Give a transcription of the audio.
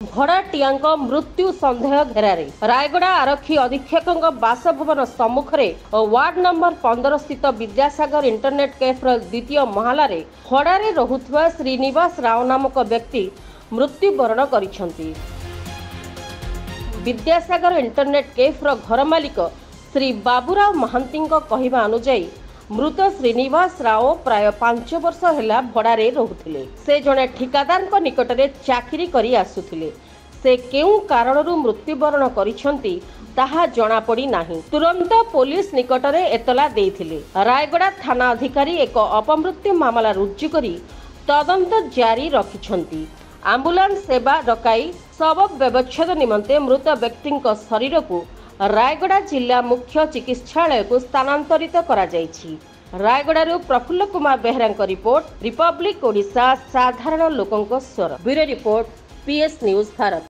भड़ाटिया मृत्यु सन्देह घेरारे रायगड़ा आरक्षी अधीक्षक बासभवन सम्मुखें वार्ड नंबर 15 स्थित विद्यासागर इंटरनेट कैफर द्वितीय महलार भड़ारे रहुथुवा श्रीनिवास राव नामक व्यक्ति मृत्युवरण करिसेंती। विद्यासागर इंटरनेट कैफर घर मालिक श्री बाबूराव महांती कहवा अनुजाई मृत श्रीनिवास राव प्राय 5 वर्ष है भड़ारे रोते। से जड़े ठिकादार निकटने चाकरी करी आसुथिले। से केउ कारणरू मृत्युवरण करिसेंती ताहा जणा पड़ी नाही। तुरंत पुलिस निकटने एतला देइथिले। रायगड़ा थाना अधिकारी एक अपमृत्यु मामला रुजु करी तदंत जारी रखिछंती। आम्बुलांस सेवा डकाई शव व्यवच्छेद निमंते मृत व्यक्ति शरीर को रायगड़ा जिला मुख्य चिकित्सालय को स्थानांतरित करा जायछि। रायगड़ारू प्रफुल्ल कुमार बेहरा रिपोर्ट, रिपब्लिक ओडिशा साधारण लोकंक स्वर। Bureau report, PS news Bharat.